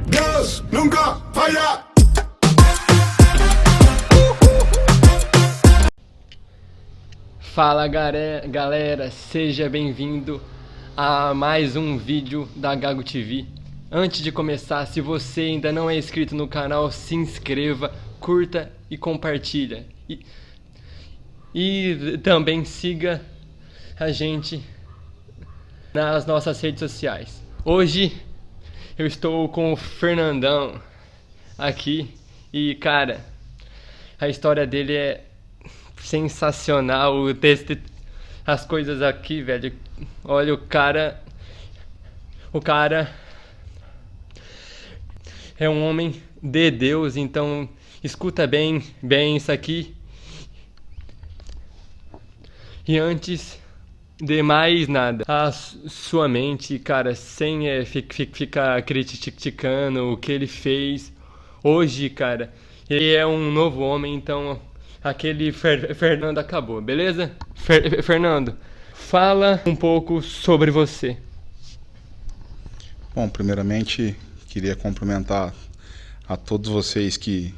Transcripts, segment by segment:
Deus nunca falla. Fala galera, seja bem-vindo a mais um vídeo da Gago TV. Antes de começar, se você ainda não é inscrito no canal, se inscreva, curta e compartilha. E também siga a gente nas nossas redes sociais. Hoje eu estou com o Fernandão aqui e, cara, a história dele é sensacional. As coisas aqui, velho. Olha, o cara é um homem de Deus, então escuta bem isso aqui. E antes de mais nada, a sua mente, cara, sem ficar criticando o que ele fez hoje, cara, ele é um novo homem, então aquele Fernando acabou, beleza? Fernando, fala um pouco sobre você. Bom, primeiramente queria cumprimentar a todos vocês que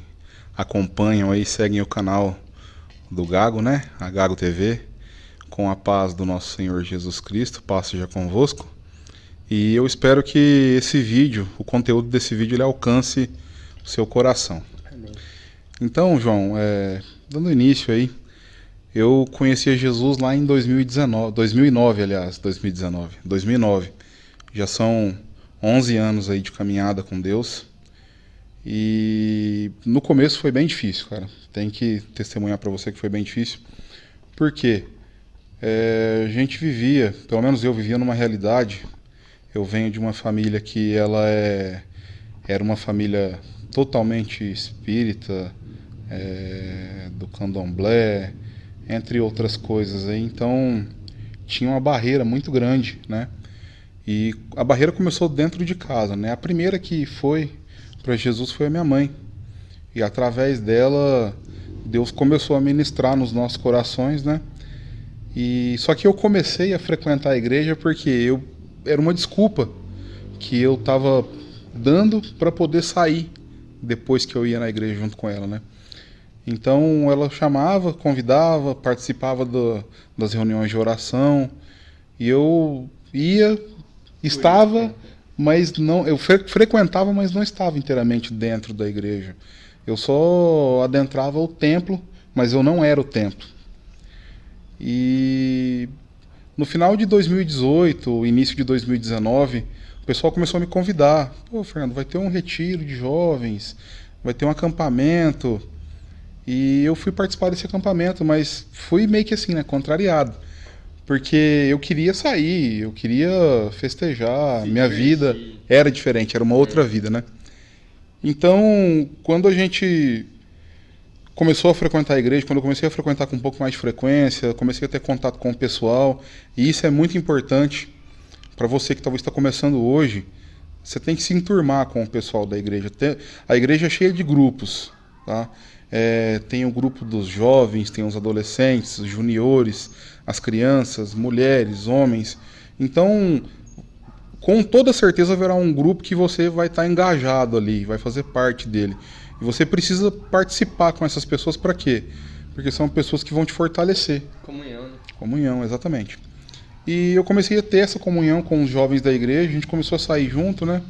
acompanham e seguem o canal do Gago, né? A Gago TV. Com a paz do nosso Senhor Jesus Cristo, paz seja convosco. E eu espero que esse vídeo, o conteúdo desse vídeo, ele alcance o seu coração. Amém. Então, João, dando início aí, eu conheci Jesus lá em 2009. Já são 11 anos aí de caminhada com Deus. E no começo foi bem difícil, cara. Tem que testemunhar para você que foi bem difícil. Por quê? A gente vivia, pelo menos eu vivia numa realidade. Eu venho de uma família que era uma família totalmente espírita, do candomblé, entre outras coisas aí. Então tinha uma barreira muito grande, né? E a barreira começou dentro de casa, né? A primeira que foi para Jesus foi a minha mãe. E através dela, Deus começou a ministrar nos nossos corações, né? E só que eu comecei a frequentar a igreja porque era uma desculpa que eu estava dando para poder sair depois que eu ia na igreja junto com ela, né? Então ela chamava, convidava, participava das reuniões de oração e eu estava, mas não, eu frequentava, mas não estava inteiramente dentro da igreja. Eu só adentrava o templo, mas eu não era o templo. E no final de 2018, início de 2019, o pessoal começou a me convidar. Pô, Fernando, vai ter um retiro de jovens, vai ter um acampamento. E eu fui participar desse acampamento, mas fui meio que assim, né, contrariado. Porque eu queria sair, eu queria festejar, minha vida era diferente, era uma outra vida, né? Então, quando a gente começou a frequentar a igreja, quando eu comecei a frequentar com um pouco mais de frequência, comecei a ter contato com o pessoal, e isso é muito importante para você que talvez está começando hoje. Você tem que se enturmar com o pessoal da igreja. A igreja é cheia de grupos, tá? Tem o grupo dos jovens, tem os adolescentes, os juniores, as crianças, mulheres, homens. Então, com toda certeza haverá um grupo que você vai estar engajado ali, vai fazer parte dele. E você precisa participar com essas pessoas para quê? Porque são pessoas que vão te fortalecer. Comunhão, né? Comunhão, exatamente. E eu comecei a ter essa comunhão com os jovens da igreja, a gente começou a sair junto, né?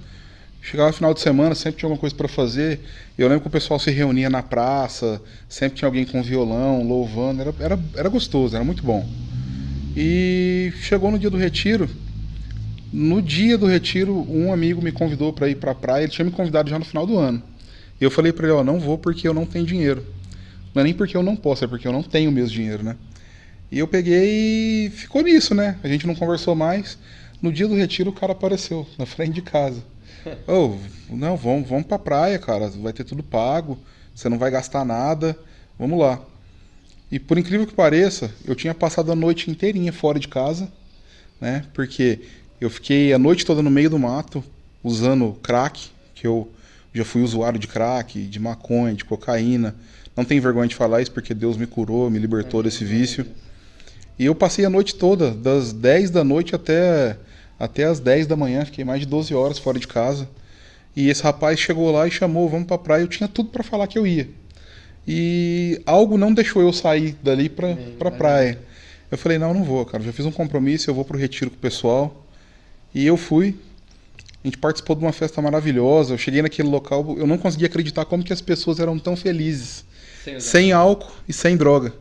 Chegava no final de semana, sempre tinha alguma coisa para fazer. Eu lembro que o pessoal se reunia na praça, sempre tinha alguém com violão, louvando, era gostoso, era muito bom. E chegou no dia do retiro. No dia do retiro, um amigo me convidou para ir para a praia, ele tinha me convidado já no final do ano. E eu falei pra ele, não vou porque eu não tenho dinheiro. Não é nem porque eu não posso, é porque eu não tenho mesmo dinheiro, né? E eu peguei e ficou nisso, né? A gente não conversou mais. No dia do retiro, o cara apareceu na frente de casa. Não, vamos pra praia, cara. Vai ter tudo pago, você não vai gastar nada. Vamos lá. E por incrível que pareça, eu tinha passado a noite inteirinha fora de casa, né? Porque eu fiquei a noite toda no meio do mato, usando crack, que eu já fui usuário de crack, de maconha, de cocaína. Não tenho vergonha de falar isso porque Deus me curou, me libertou desse vício. E eu passei a noite toda, das 10 da noite até as 10 da manhã. Fiquei mais de 12 horas fora de casa. E esse rapaz chegou lá e chamou, vamos pra praia. Eu tinha tudo para falar que eu ia. E algo não deixou eu sair dali pra praia. Eu falei, não vou, cara. Já fiz um compromisso, eu vou pro retiro com o pessoal. E eu fui. A gente participou de uma festa maravilhosa. Eu cheguei naquele local, eu não conseguia acreditar como que as pessoas eram tão felizes. Sem álcool e sem droga.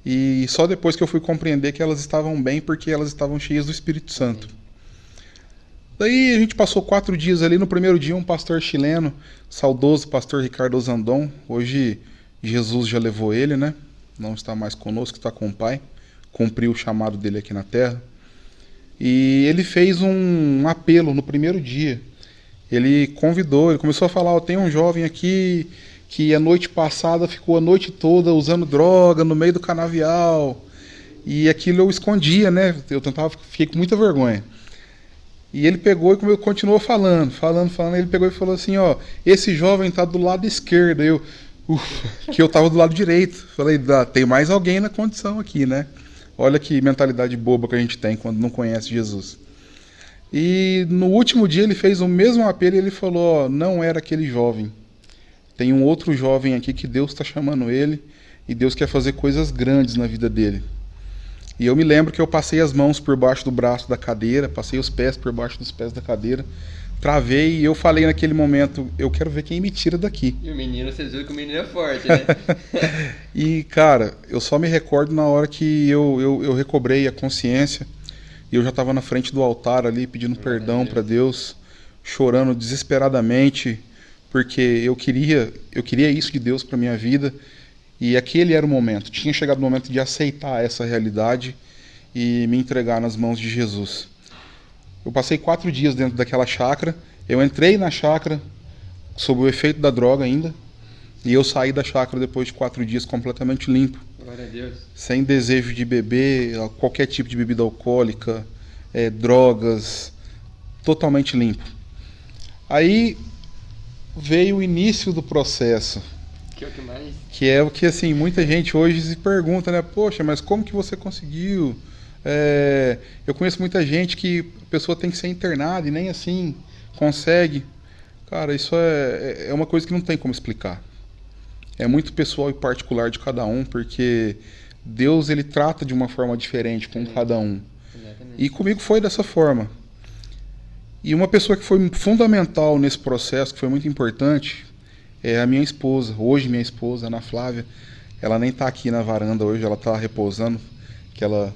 E só depois que eu fui compreender que elas estavam bem, porque elas estavam cheias do Espírito Santo. Daí a gente passou 4 dias ali. No primeiro dia, um pastor chileno, saudoso pastor Ricardo Zandon. Hoje Jesus já levou ele, né? Não está mais conosco, está com o Pai. Cumpriu o chamado dele aqui na terra. E ele fez um apelo no primeiro dia. Ele convidou, ele começou a falar, tem um jovem aqui que a noite passada ficou a noite toda usando droga no meio do canavial. E aquilo eu escondia, né? Fiquei com muita vergonha. E ele pegou e continuou falando. Ele pegou e falou assim, esse jovem está do lado esquerdo. Que eu estava do lado direito. Falei, tem mais alguém na condição aqui, né? Olha que mentalidade boba que a gente tem quando não conhece Jesus. E no último dia ele fez o mesmo apelo e ele falou, não era aquele jovem. Tem um outro jovem aqui que Deus está chamando ele e Deus quer fazer coisas grandes na vida dele. E eu me lembro que eu passei as mãos por baixo do braço da cadeira, passei os pés por baixo dos pés da cadeira, travei e eu falei naquele momento, eu quero ver quem me tira daqui. E o menino, vocês viram que o menino é forte, né? E, cara, eu só me recordo na hora que eu recobrei a consciência e eu já estava na frente do altar ali pedindo perdão para Deus, chorando desesperadamente, porque eu queria isso de Deus para minha vida. E aquele era o momento. Tinha chegado o momento de aceitar essa realidade e me entregar nas mãos de Jesus. Eu passei 4 dias dentro daquela chácara. Eu entrei na chácara sob o efeito da droga ainda. E eu saí da chácara depois de 4 dias completamente limpo. Glória a Deus. Sem desejo de beber, qualquer tipo de bebida alcoólica, drogas. Totalmente limpo. Aí veio o início do processo. Que é o que assim, muita gente hoje se pergunta, né? Poxa, mas como que você conseguiu? Eu conheço muita gente que a pessoa tem que ser internada e nem assim consegue. Cara, isso é uma coisa que não tem como explicar. É muito pessoal e particular de cada um, porque Deus ele trata de uma forma diferente com cada um. Exatamente. E comigo foi dessa forma. E uma pessoa que foi fundamental nesse processo, que foi muito importante, é a minha esposa, hoje minha esposa, Ana Flávia. Ela nem está aqui na varanda hoje, ela está repousando, que ela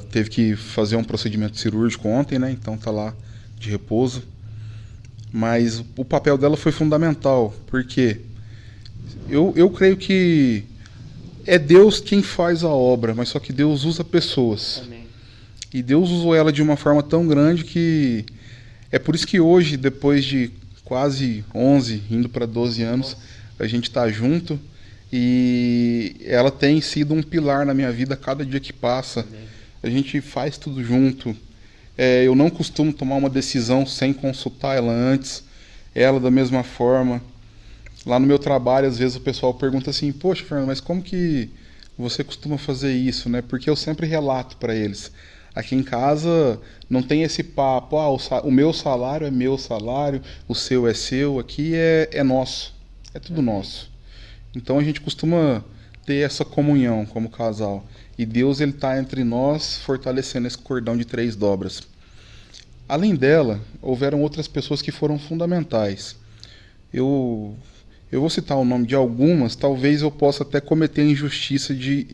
teve que fazer um procedimento cirúrgico ontem, né? Então está lá de repouso. Mas o papel dela foi fundamental, porque eu creio que é Deus quem faz a obra, mas só que Deus usa pessoas. Amém. E Deus usou ela de uma forma tão grande que é por isso que hoje, depois de quase 11, indo para 12 anos, a gente está junto e ela tem sido um pilar na minha vida a cada dia que passa. A gente faz tudo junto. Eu não costumo tomar uma decisão sem consultar ela antes, ela da mesma forma. Lá no meu trabalho, às vezes o pessoal pergunta assim, poxa, Fernando, mas como que você costuma fazer isso, né? Porque eu sempre relato para eles. Aqui em casa não tem esse papo, o meu salário é meu salário, o seu é seu, aqui é nosso, é tudo nosso. Então a gente costuma ter essa comunhão como casal. E Deus ele está entre nós, fortalecendo esse cordão de 3 dobras. Além dela, houveram outras pessoas que foram fundamentais. Eu vou citar o nome de algumas, talvez eu possa até cometer a injustiça de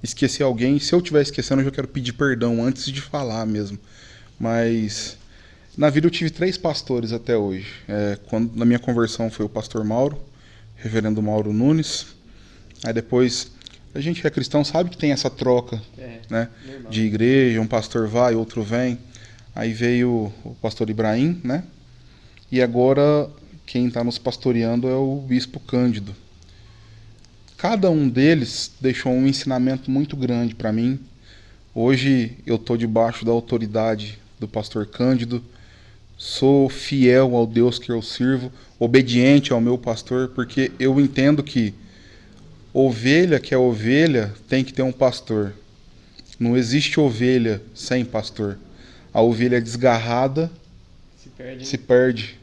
esquecer alguém. Se eu estiver esquecendo, eu já quero pedir perdão antes de falar mesmo. Mas na vida eu tive 3 pastores até hoje. Na minha conversão foi o pastor Mauro, reverendo Mauro Nunes. Aí depois, a gente que é cristão sabe que tem essa troca, né, de igreja, um pastor vai, outro vem. Aí veio o pastor Ibrahim, né? E agora quem está nos pastoreando é o bispo Cândido. Cada um deles deixou um ensinamento muito grande para mim. Hoje eu estou debaixo da autoridade do pastor Cândido, sou fiel ao Deus que eu sirvo, obediente ao meu pastor, porque eu entendo que ovelha que é ovelha tem que ter um pastor. Não existe ovelha sem pastor. A ovelha desgarrada se perde.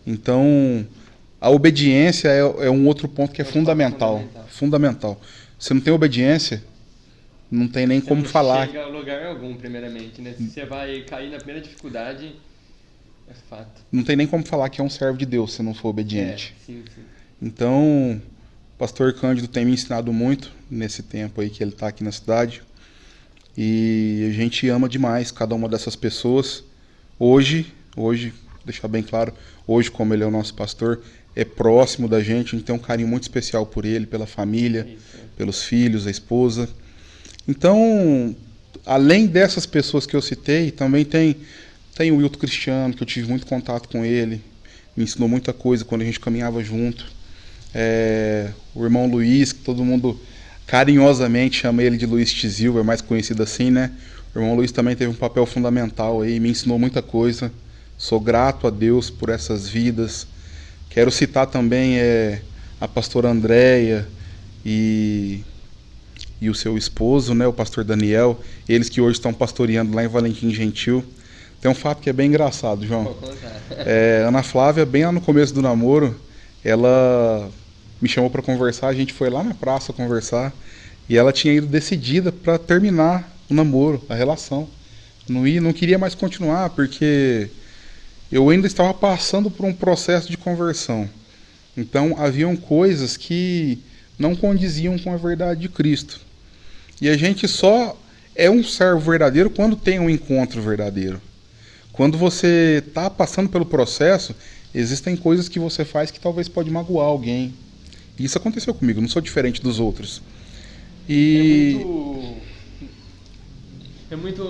Então, a obediência é um outro ponto que é fundamental. Fundamental. Se não tem obediência, não tem nem como falar. Não chega a lugar algum, primeiramente, né? Se você vai cair na primeira dificuldade, é fato. Não tem nem como falar que é um servo de Deus se não for obediente. Sim, sim. Então, o pastor Cândido tem me ensinado muito nesse tempo aí que ele está aqui na cidade. E a gente ama demais cada uma dessas pessoas. Hoje, deixar bem claro, hoje, como ele é o nosso pastor, é próximo da gente, a gente tem um carinho muito especial por ele, pela família, pelos filhos, a esposa. Então, além dessas pessoas que eu citei, também tem o Wilton Cristiano, que eu tive muito contato com ele, me ensinou muita coisa quando a gente caminhava junto. O irmão Luiz, que todo mundo carinhosamente chama ele de Luiz Tizil, é mais conhecido assim, né? O irmão Luiz também teve um papel fundamental aí, me ensinou muita coisa. Sou grato a Deus por essas vidas. Quero citar também a pastora Andréia e o seu esposo, né, o pastor Daniel, eles que hoje estão pastoreando lá em Valentim Gentil. Tem um fato que é bem engraçado, João. Ana Flávia, bem lá no começo do namoro, ela me chamou para conversar, a gente foi lá na praça conversar, e ela tinha ido decidida para terminar o namoro, a relação. Não queria mais continuar, porque eu ainda estava passando por um processo de conversão. Então, haviam coisas que não condiziam com a verdade de Cristo. E a gente só é um servo verdadeiro quando tem um encontro verdadeiro. Quando você está passando pelo processo, existem coisas que você faz que talvez pode magoar alguém. E isso aconteceu comigo, não sou diferente dos outros. É muito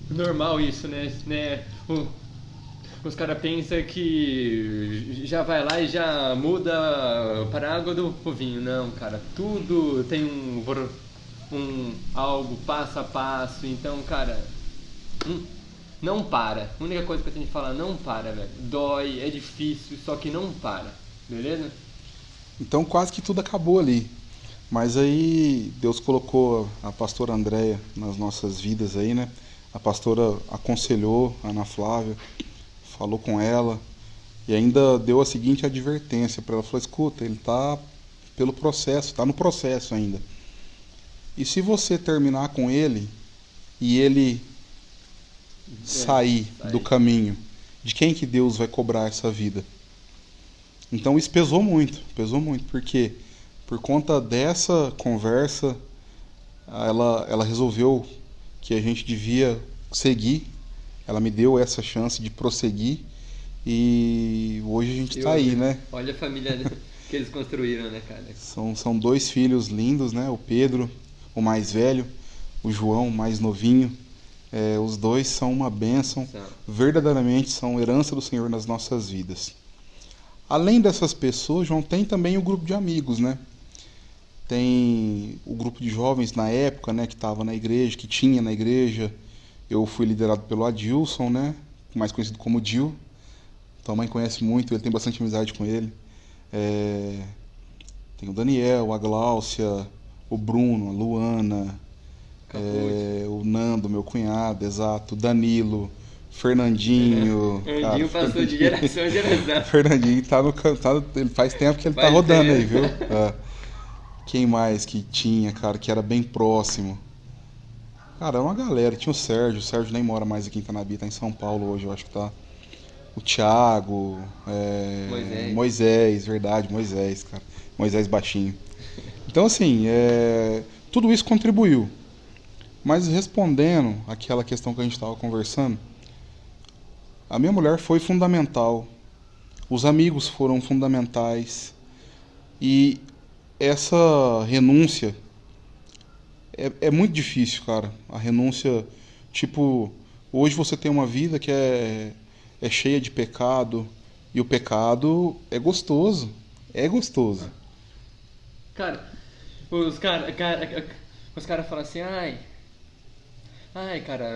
normal isso, né? Os caras pensam que já vai lá e já muda para a água do vinho. Não, cara, tudo tem algo passo a passo. Então, cara, não para. A única coisa que eu tenho que falar, não para, velho. Dói, é difícil, só que não para. Beleza? Então quase que tudo acabou ali. Mas aí Deus colocou a pastora Andréia nas nossas vidas aí, né? A pastora aconselhou a Ana Flávia, falou com ela e ainda deu a seguinte advertência para ela. Falou, escuta, ele está pelo processo, está no processo ainda. E se você terminar com ele e ele sair do caminho, de quem que Deus vai cobrar essa vida? Então isso pesou muito, porque por conta dessa conversa, ela resolveu que a gente devia seguir, ela me deu essa chance de prosseguir e hoje a gente está aí, né? Olha a família que eles construíram, né, cara? São 2 filhos lindos, né? O Pedro, o mais velho, o João, o mais novinho. Os 2 são uma bênção, verdadeiramente são herança do Senhor nas nossas vidas. Além dessas pessoas, João, tem também o grupo de amigos, né? Tem o grupo de jovens na época, né, que estava na igreja, que tinha na igreja. Eu fui liderado pelo Adilson, né, mais conhecido como Dil. Tua mãe conhece muito, ele tem bastante amizade com ele. Tem o Daniel, a Gláucia, o Bruno, a Luana, o Nando, meu cunhado, exato, o Danilo, Fernandinho. Fernandinho passou de geração em geração. Fernandinho ele faz tempo que ele tá rodando aí, viu? Quem mais que tinha, cara, que era bem próximo? Cara, era uma galera. Tinha o Sérgio nem mora mais aqui em Canabi, tá em São Paulo hoje, eu acho que tá. O Thiago, Moisés, verdade, Moisés, cara. Moisés baixinho. Então, assim, tudo isso contribuiu. Mas respondendo àquela questão que a gente estava conversando, a minha mulher foi fundamental, os amigos foram fundamentais, e essa renúncia é muito difícil, cara. A renúncia, tipo, hoje você tem uma vida que é cheia de pecado, e o pecado é gostoso, Cara, os caras falam assim, ai, cara,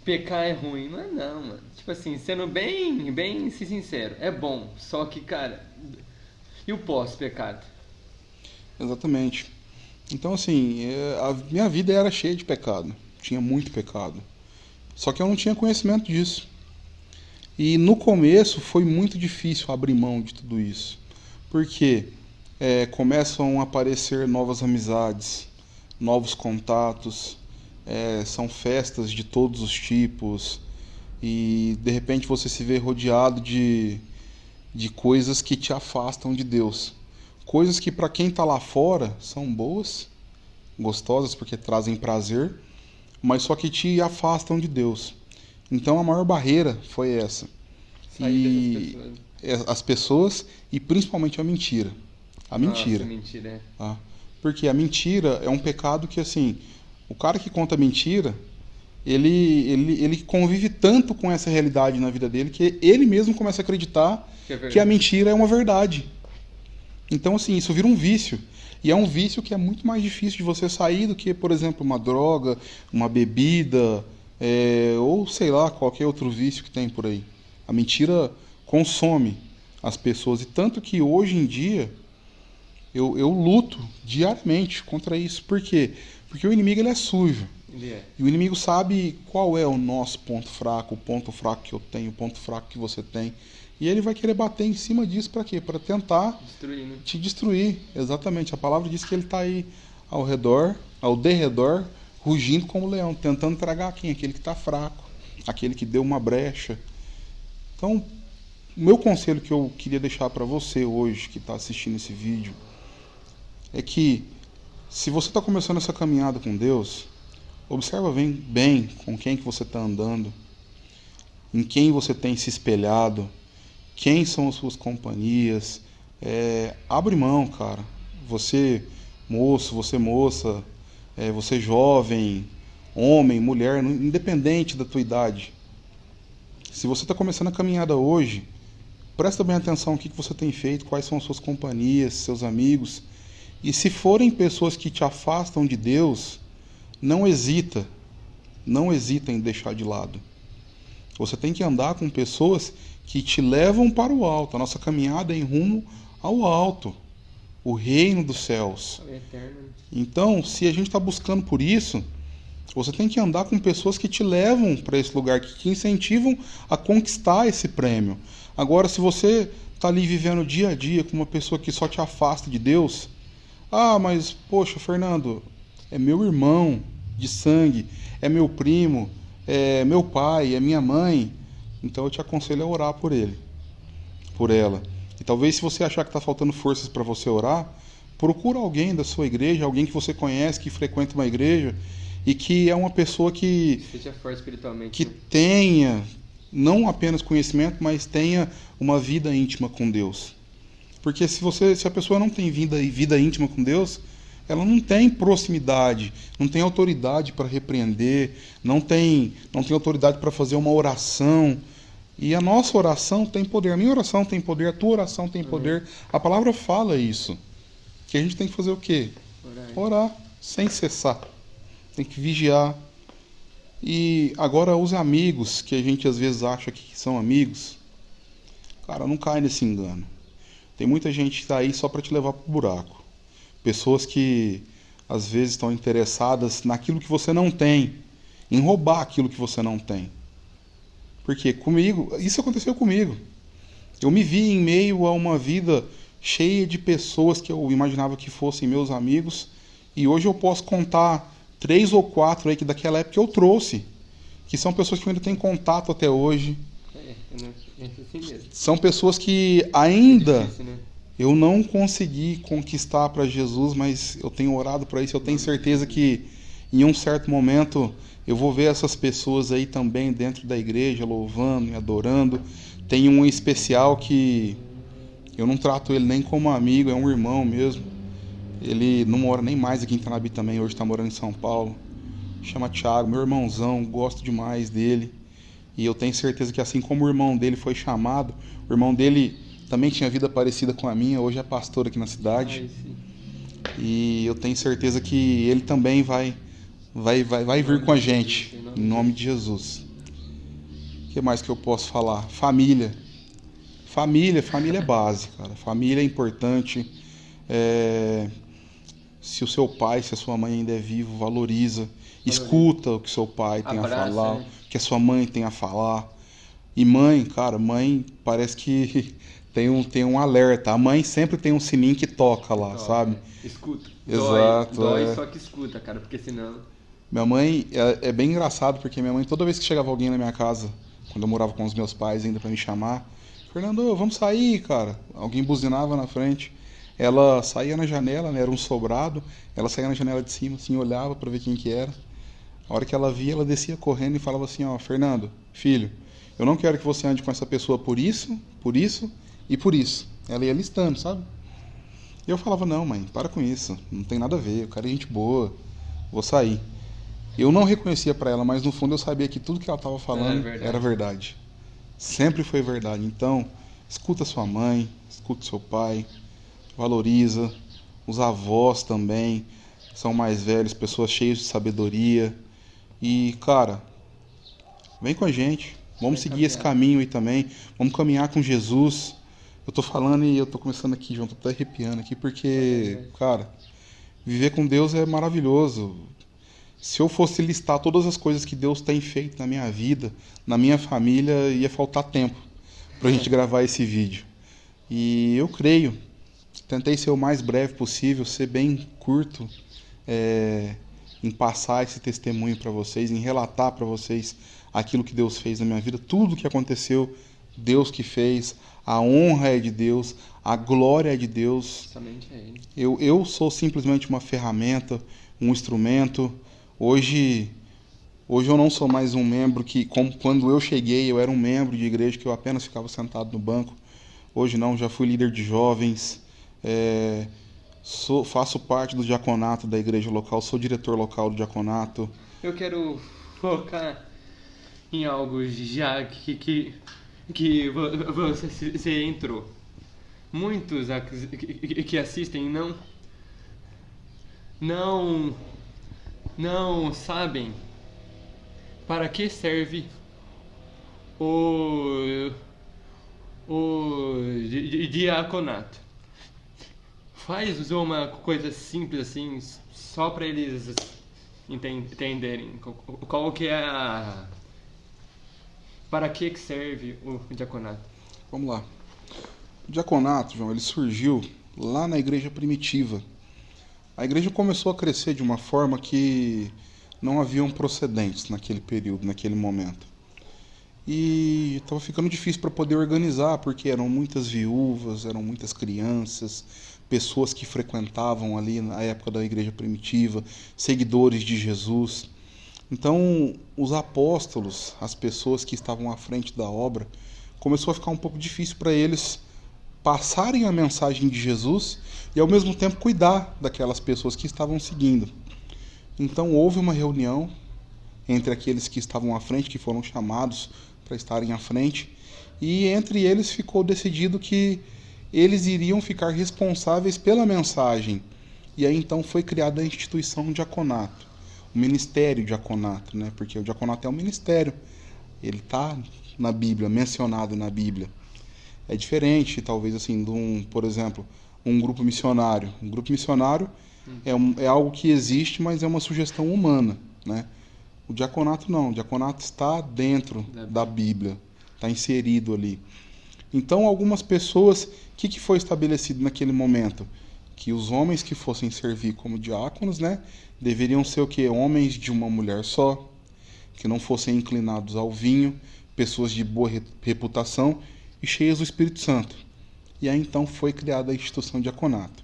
pecar é ruim. Não é não, mano. Tipo assim, sendo bem sincero, é bom. Só que, cara, e o pós-pecado? Exatamente. Então, assim, a minha vida era cheia de pecado. Tinha muito pecado. Só que eu não tinha conhecimento disso. E no começo foi muito difícil abrir mão de tudo isso. Porque começam a aparecer novas amizades, novos contatos, são festas de todos os tipos, e de repente você se vê rodeado de coisas que te afastam de Deus. Coisas que para quem está lá fora são boas, gostosas porque trazem prazer, mas só que te afastam de Deus. Então a maior barreira foi essa. Sair dessas pessoas. As pessoas e principalmente a mentira. A mentira. Nossa, mentira, é. Tá? Porque a mentira é um pecado que, assim, o cara que conta mentira, ele convive tanto com essa realidade na vida dele que ele mesmo começa a acreditar que a mentira é uma verdade. Então, assim, isso vira um vício. E é um vício que é muito mais difícil de você sair do que, por exemplo, uma droga, uma bebida, ou sei lá, qualquer outro vício que tem por aí. A mentira consome as pessoas. E tanto que hoje em dia eu luto diariamente contra isso. Por quê? Porque o inimigo ele é sujo. E o inimigo sabe qual é o nosso ponto fraco, o ponto fraco que eu tenho, o ponto fraco que você tem. E ele vai querer bater em cima disso para quê? Para tentar te destruir. Exatamente. A palavra diz que ele está aí ao derredor, rugindo como leão, tentando tragar quem? Aquele que está fraco, aquele que deu uma brecha. Então, o meu conselho que eu queria deixar para você hoje, que está assistindo esse vídeo, é que se você está começando essa caminhada com Deus, observa bem com quem que você está andando, em quem você tem se espelhado, quem são as suas companhias. Abre mão, cara. Você moço, você moça, você jovem, homem, mulher, independente da tua idade. Se você está começando a caminhada hoje, presta bem atenção no que você tem feito, quais são as suas companhias, seus amigos. E se forem pessoas que te afastam de Deus, não hesita em deixar de lado. Você tem que andar com pessoas que te levam para o alto. A nossa caminhada é em rumo ao alto, o reino dos céus. Então, se a gente está buscando por isso, você tem que andar com pessoas que te levam para esse lugar, que te incentivam a conquistar esse prêmio. Agora, se você está ali vivendo dia a dia com uma pessoa que só te afasta de Deus, mas, poxa, Fernando, é meu irmão de sangue, é meu primo, é meu pai, é minha mãe, então eu te aconselho a orar por ele, por ela. E talvez se você achar que está faltando forças para você orar, procura alguém da sua igreja, alguém que você conhece, que frequenta uma igreja, e que é uma pessoa que seja forte espiritualmente, que tenha não apenas conhecimento, mas tenha uma vida íntima com Deus. Porque se a pessoa não tem vida íntima com Deus, ela não tem proximidade, não tem autoridade para repreender, não tem autoridade para fazer uma oração. E a nossa oração tem poder, a minha oração tem poder, a tua oração tem poder. A palavra fala isso. Que a gente tem que fazer o quê? Orar, sem cessar. Tem que vigiar. E agora os amigos, que a gente às vezes acha que são amigos, cara, não cai nesse engano. Tem muita gente que está aí só para te levar para o buraco. Pessoas que às vezes estão interessadas naquilo que você não tem, em roubar aquilo que você não tem. Porque isso aconteceu comigo. Eu me vi em meio a uma vida cheia de pessoas que eu imaginava que fossem meus amigos, e hoje eu posso contar 3 ou 4 aí que daquela época eu trouxe, que são pessoas que eu ainda tenho contato até hoje. São pessoas que ainda eu não consegui conquistar para Jesus, mas eu tenho orado para isso. Eu tenho certeza que em um certo momento eu vou ver essas pessoas aí também dentro da igreja, louvando e adorando. Tem um especial que eu não trato ele nem como amigo, é um irmão mesmo. Ele não mora nem mais aqui em Tanabi também, hoje está morando em São Paulo. Chama Thiago, meu irmãozão, gosto demais dele. E eu tenho certeza que assim como o irmão dele foi chamado, o irmão dele também tinha vida parecida com a minha, hoje é pastor aqui na cidade. E eu tenho certeza que ele também vai vir com a gente, em nome de Jesus. O que mais que eu posso falar? Família é base, cara. Família é importante. Se o seu pai, se a sua mãe ainda é vivo, valoriza. Escuta o que seu pai tem a falar, o que a sua mãe tem a falar. E mãe, cara, mãe parece que tem um alerta. A mãe sempre tem um sininho que toca lá, sabe? Escuta. Exato, Dói, é. só que escuta, cara, porque senão... Minha mãe, é bem engraçado, porque minha mãe, toda vez que chegava alguém na minha casa, quando eu morava com os meus pais ainda pra me chamar, Fernando, vamos sair, cara. Alguém buzinava na frente. Ela saía na janela, né? Era um sobrado. Ela saía na janela de cima, assim, olhava pra ver quem que era. A hora que ela via, ela descia correndo e falava assim, ó, Fernando, filho, eu não quero que você ande com essa pessoa por isso e por isso. Ela ia listando, sabe? E eu falava, não, mãe, para com isso. Não tem nada a ver, o cara é gente boa. Vou sair. Eu não reconhecia pra ela, mas no fundo eu sabia que tudo que ela estava falando era verdade. Sempre foi verdade. Então, escuta sua mãe, escuta seu pai, valoriza. Os avós também são mais velhos, pessoas cheias de sabedoria. E, cara, vem com a gente. Vamos seguir esse caminho aí também. Vamos caminhar com Jesus. Eu tô falando e eu tô começando aqui, João, tô até arrepiando aqui, porque, cara, viver com Deus é maravilhoso. Se eu fosse listar todas as coisas que Deus tem feito na minha vida, na minha família, ia faltar tempo pra gente gravar esse vídeo. E eu creio, tentei ser o mais breve possível, ser bem curto, em passar esse testemunho para vocês, em relatar para vocês aquilo que Deus fez na minha vida, tudo que aconteceu, Deus que fez, a honra é de Deus, a glória é de Deus. Somente é Ele. Eu sou simplesmente uma ferramenta, um instrumento. Hoje eu não sou mais um membro que, como quando eu cheguei, eu era um membro de igreja que eu apenas ficava sentado no banco. Hoje não, já fui líder de jovens, faço parte do diaconato da igreja local, sou diretor local do diaconato. Eu quero focar em algo já que você entrou. Muitos que assistem não sabem para que serve o diaconato. Faz uma coisa simples assim, só para eles entenderem qual que é para que serve o diaconato. Vamos lá. O diaconato, João, ele surgiu lá na igreja primitiva. A igreja começou a crescer de uma forma que não haviam procedentes naquele período, naquele momento. E estava ficando difícil para poder organizar, porque eram muitas viúvas, eram muitas crianças, pessoas que frequentavam ali na época da igreja primitiva, seguidores de Jesus. Então, os apóstolos, as pessoas que estavam à frente da obra, começou a ficar um pouco difícil para eles passarem a mensagem de Jesus e ao mesmo tempo cuidar daquelas pessoas que estavam seguindo. Então houve uma reunião entre aqueles que estavam à frente, que foram chamados para estarem à frente, e entre eles ficou decidido que eles iriam ficar responsáveis pela mensagem. E aí então foi criada a instituição diaconato, o ministério diaconato, né? Porque o diaconato é um ministério, ele está na Bíblia, mencionado na Bíblia. É diferente, talvez, assim, por exemplo, um grupo missionário. Um grupo missionário é algo que existe, mas é uma sugestão humana, né? O diaconato não. O diaconato está dentro da Bíblia, está inserido ali. Então, algumas pessoas, o que foi estabelecido naquele momento? Que os homens que fossem servir como diáconos, né, deveriam ser o quê? Homens de uma mulher só, que não fossem inclinados ao vinho, pessoas de boa reputação e cheias do Espírito Santo. E aí então foi criada a instituição diaconato.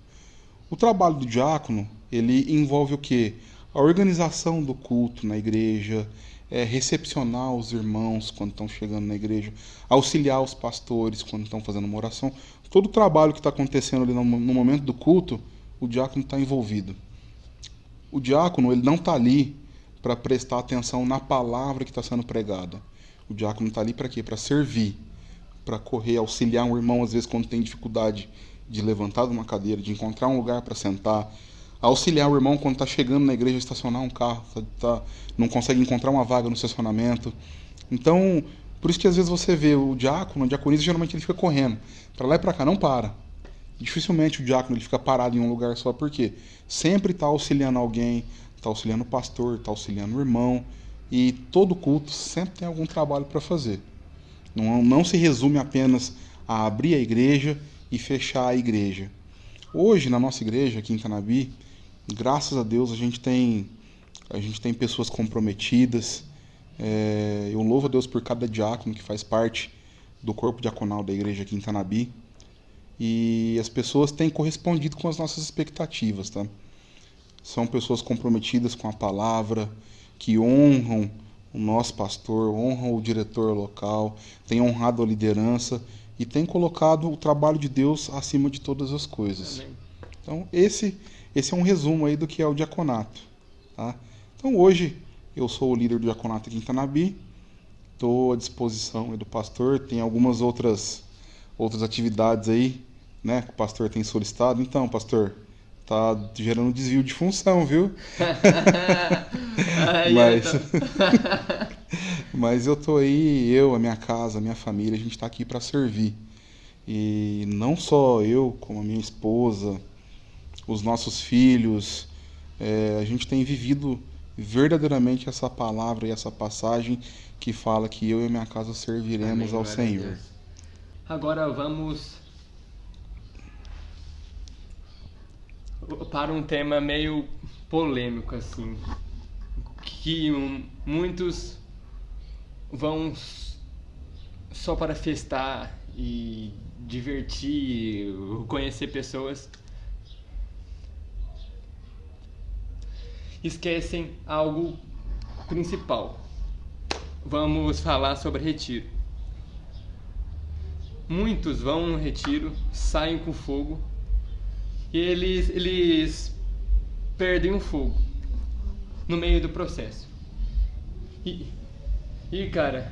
O trabalho do diácono, ele envolve o quê? A organização do culto na igreja, recepcionar os irmãos quando estão chegando na igreja, auxiliar os pastores quando estão fazendo uma oração. Todo o trabalho que está acontecendo ali no momento do culto, o diácono está envolvido. O diácono, ele não está ali para prestar atenção na palavra que está sendo pregada. O diácono está ali para quê? Para servir, para correr, auxiliar um irmão, às vezes, quando tem dificuldade de levantar de uma cadeira, de encontrar um lugar para sentar, auxiliar o irmão quando está chegando na igreja, estacionar um carro, não consegue encontrar uma vaga no estacionamento. Então, por isso que às vezes você vê o diácono, o diaconisa, geralmente ele fica correndo, para lá e para cá, não para. Dificilmente o diácono ele fica parado em um lugar só, por quê? Sempre está auxiliando alguém, está auxiliando o pastor, está auxiliando o irmão, e todo culto sempre tem algum trabalho para fazer. Não se resume apenas a abrir a igreja e fechar a igreja. Hoje, na nossa igreja, aqui em Tanabi, graças a Deus, a gente tem pessoas comprometidas. Eu louvo a Deus por cada diácono que faz parte do corpo diaconal da igreja aqui em Tanabi. E as pessoas têm correspondido com as nossas expectativas, tá? São pessoas comprometidas com a palavra, que honram o nosso pastor, honram o diretor local, têm honrado a liderança e têm colocado o trabalho de Deus acima de todas as coisas. Amém. Então, esse é um resumo aí do que é o diaconato, tá? Então, hoje, eu sou o líder do diaconato aqui em Tanabi, estou à disposição aí do pastor, tem algumas outras atividades aí, né, que o pastor tem solicitado. Então, pastor, tá gerando desvio de função, viu? Mas eu tô aí, a minha casa, a minha família, a gente tá aqui para servir. E não só eu, como a minha esposa, os nossos filhos, a gente tem vivido verdadeiramente essa palavra e essa passagem que fala que eu e a minha casa serviremos ao Senhor. Agora vamos para um tema meio polêmico, assim, que muitos vão só para festar e divertir, conhecer pessoas, esquecem algo principal. Vamos falar sobre retiro. Muitos vão no retiro, saem com fogo e eles perdem o fogo no meio do processo. E cara,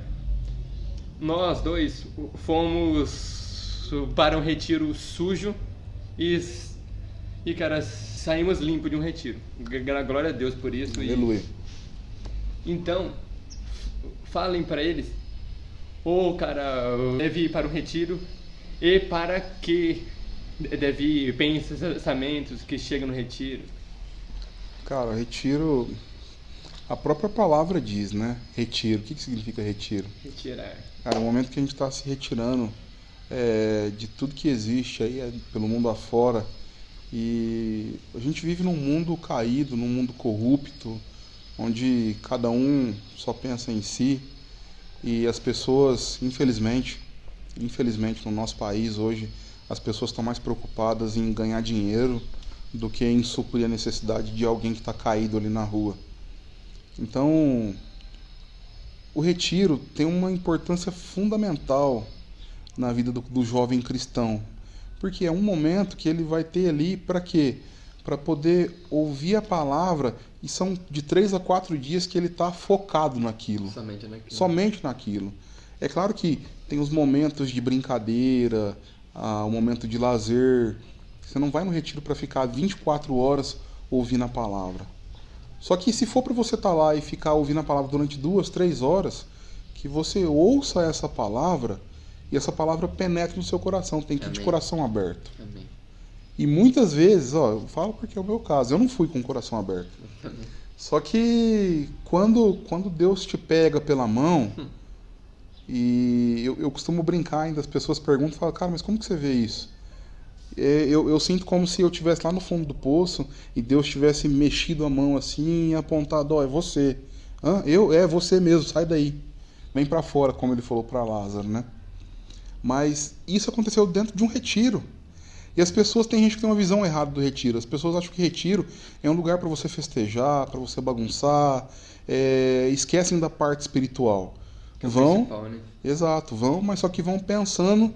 nós dois fomos para um retiro sujo e cara, saímos limpos de um retiro. Glória a Deus por isso. Aleluia. Então, falem para eles, cara, deve ir para um retiro e para que deve ir pensamentos que chegam no retiro. Cara, retiro, a própria palavra diz, né? Retiro. O que significa retiro? Retirar. Cara, o momento que a gente está se retirando de tudo que existe aí pelo mundo afora, e a gente vive num mundo caído, num mundo corrupto, onde cada um só pensa em si, e as pessoas, infelizmente no nosso país hoje, as pessoas estão mais preocupadas em ganhar dinheiro do que em suprir a necessidade de alguém que está caído ali na rua. Então, o retiro tem uma importância fundamental na vida do jovem cristão, porque é um momento que ele vai ter ali para quê? Para poder ouvir a palavra, e são de 3 a 4 dias que ele está focado naquilo. Somente naquilo. É claro que tem os momentos de brincadeira, o momento de lazer. Você não vai no retiro para ficar 24 horas ouvindo a palavra. Só que se for para você estar lá e ficar ouvindo a palavra durante 2, 3 horas, que você ouça essa palavra e essa palavra penetre no seu coração. Tem que ir de coração aberto. Amém. E muitas vezes, eu falo porque é o meu caso, eu não fui com o coração aberto. Só que quando Deus te pega pela mão, e eu costumo brincar ainda, as pessoas perguntam e falam, cara, mas como que você vê isso? Eu sinto como se eu estivesse lá no fundo do poço e Deus tivesse mexido a mão assim e apontado, é você. É você mesmo, sai daí. Vem pra fora, como ele falou pra Lázaro, né? Mas isso aconteceu dentro de um retiro. E as pessoas, tem gente que tem uma visão errada do retiro. As pessoas acham que retiro é um lugar para você festejar, para você bagunçar, esquecem da parte espiritual. Que é o principal, né? Exato, vão, mas só que vão pensando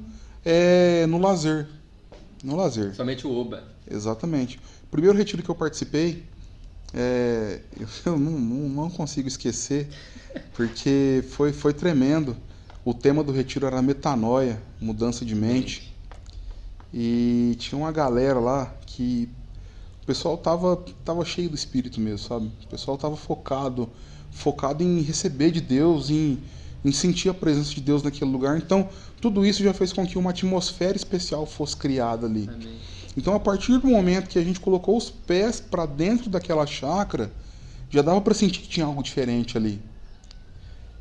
no lazer. No lazer. Somente o oba. Exatamente. O primeiro retiro que eu participei, eu não consigo esquecer, porque foi tremendo. O tema do retiro era metanoia, mudança de mente. E tinha uma galera lá que o pessoal tava cheio do Espírito mesmo, sabe? O pessoal tava focado em receber de Deus, em sentir a presença de Deus naquele lugar. Então, tudo isso já fez com que uma atmosfera especial fosse criada ali. Amém. Então, a partir do momento que a gente colocou os pés para dentro daquela chácara, já dava para sentir que tinha algo diferente ali.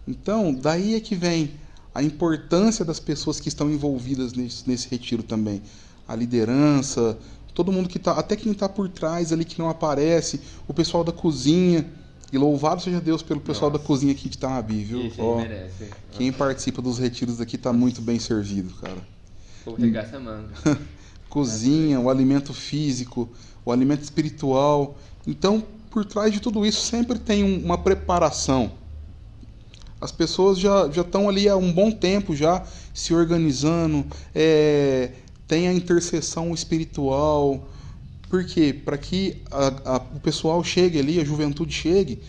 Então, daí é que vem a importância das pessoas que estão envolvidas nesse retiro também. A liderança, todo mundo que está, até quem está por trás ali que não aparece, o pessoal da cozinha. E louvado seja Deus pelo pessoal da cozinha aqui de Tanabi, viu? Isso Ó, merece. quem participa dos retiros aqui está muito bem servido, cara. Pô, regaça a manga. Cozinha, o alimento físico, o alimento espiritual. Então, por trás de tudo isso sempre tem uma preparação. As pessoas já estão ali há um bom tempo já se organizando, tem a intercessão espiritual. Por quê? Para que o pessoal chegue ali, a juventude chegue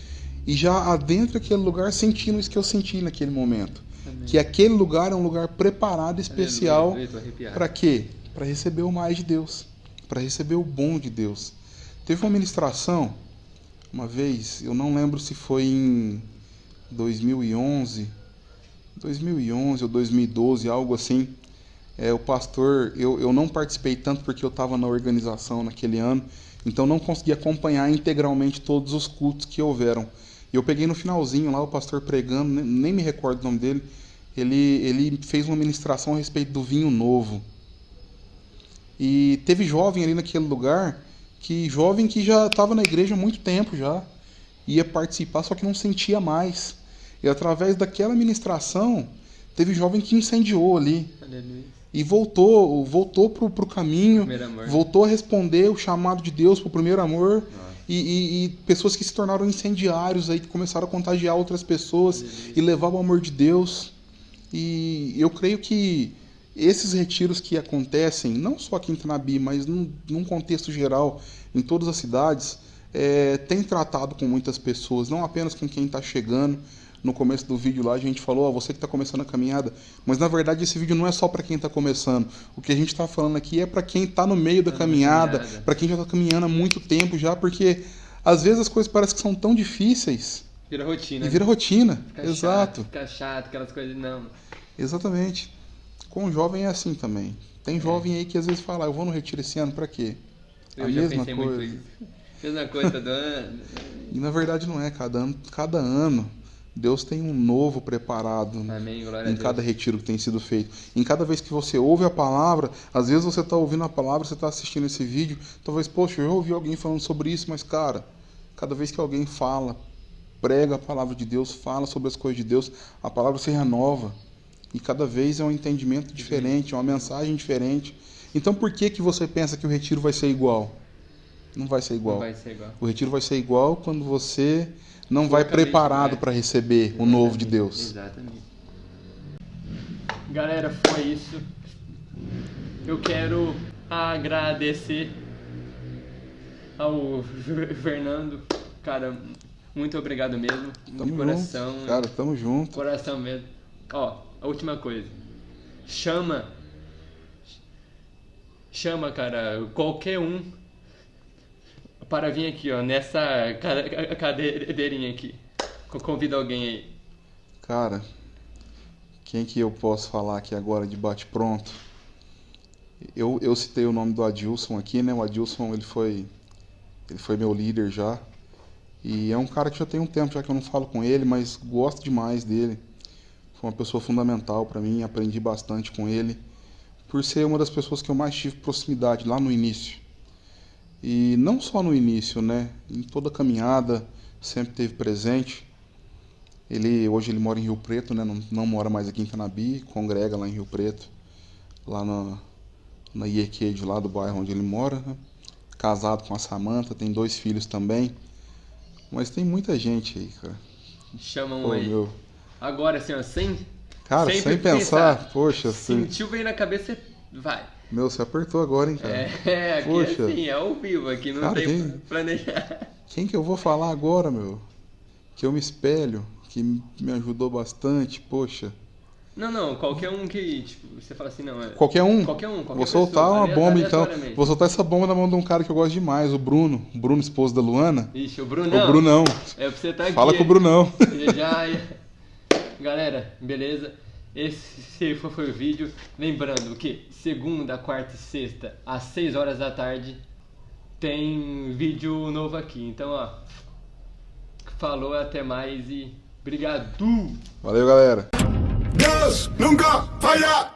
e já adentre aquele lugar sentindo isso que eu senti naquele momento. Amém. Que aquele lugar é um lugar preparado, especial. Para quê? Para receber o mais de Deus, para receber o bom de Deus. Teve uma ministração, uma vez, eu não lembro se foi em 2011 ou 2012, algo assim. O pastor, eu não participei tanto porque eu estava na organização naquele ano, então não consegui acompanhar integralmente todos os cultos que houveram. E eu peguei no finalzinho lá o pastor pregando, nem me recordo o nome dele, ele fez uma ministração a respeito do vinho novo. E teve jovem ali naquele lugar, jovem que já estava na igreja há muito tempo já, ia participar, só que não sentia mais. E através daquela ministração, teve jovem que incendiou ali. Aleluia. E voltou pro caminho, voltou a responder o chamado de Deus pro primeiro amor. E pessoas que se tornaram incendiários aí, que começaram a contagiar outras pessoas e levar o amor de Deus. E eu creio que esses retiros que acontecem, não só aqui em Tanabi, mas num contexto geral, em todas as cidades, tem tratado com muitas pessoas, não apenas com quem está chegando. No começo do vídeo lá a gente falou, você que está começando a caminhada, mas na verdade esse vídeo não é só para quem está começando. O que a gente está falando aqui é para quem está no meio da caminhada, para quem já está caminhando há muito tempo já, porque às vezes as coisas parecem que são tão difíceis. Vira rotina. E vira rotina, fica exato. Fica chato, aquelas coisas, não. Exatamente. Com o jovem é assim também. Tem jovem aí que às vezes fala, eu vou no retiro esse ano, para quê? Eu já pensei muito isso. Mesma coisa todo ano. E na verdade não é, cada ano. Deus tem um novo preparado. Amém, glória em cada retiro que tem sido feito. Em cada vez que você ouve a palavra, às vezes você está ouvindo a palavra, você está assistindo esse vídeo, talvez, poxa, eu ouvi alguém falando sobre isso, mas cara, cada vez que alguém fala, prega a palavra de Deus, fala sobre as coisas de Deus, a palavra se renova. E cada vez é um entendimento diferente, é uma mensagem diferente. Então por que você pensa que o retiro vai ser igual? Não vai ser igual. Não vai ser igual. O retiro vai ser igual quando você não vai preparado para receber o novo de Deus. Exatamente. Galera, foi isso. Eu quero agradecer ao Fernando. Cara, muito obrigado mesmo. Tamo de coração. Junto, cara, tamo junto. Coração mesmo. Ó, a última coisa. Chama, cara, qualquer um para vir aqui, ó, nessa cadeirinha aqui. Convida alguém aí. Cara, quem que eu posso falar aqui agora de bate-pronto? Eu citei o nome do Adilson aqui, né? O Adilson, ele foi meu líder já. E é um cara que já tem um tempo já que eu não falo com ele, mas gosto demais dele. Foi uma pessoa fundamental para mim, aprendi bastante com ele. Por ser uma das pessoas que eu mais tive proximidade lá no início. E não só no início, né? Em toda a caminhada, sempre esteve presente. Hoje ele mora em Rio Preto, né? Não mora mais aqui em Tanabi, congrega lá em Rio Preto, lá na IEQ lá do bairro onde ele mora, né? Casado com a Samanta, tem 2 filhos também. Mas tem muita gente aí, cara. Chamam aí. Meu. Agora, assim, ó, sem pensar, poxa. Sentiu bem na cabeça, vai. Meu, você apertou agora, hein, cara? Aqui poxa. É assim, é ao vivo, aqui não cara, tem planejar. Quem que eu vou falar agora, meu? Que eu me espelho, que me ajudou bastante, poxa. Não, qualquer um que, tipo, você fala assim, não, Qualquer um? Qualquer Vou soltar uma bomba, então. Vou soltar essa bomba na mão de um cara que eu gosto demais, o Bruno. O Bruno, esposo da Luana. Ixi, o Brunão. O Brunão. É pra você estar aqui. Fala com o Brunão. Galera, beleza? Esse foi o vídeo. Lembrando que segunda, quarta e sexta, às 6 horas da tarde, tem vídeo novo aqui. Então, ó, falou, até mais e obrigado! Valeu, galera! Deus nunca falha.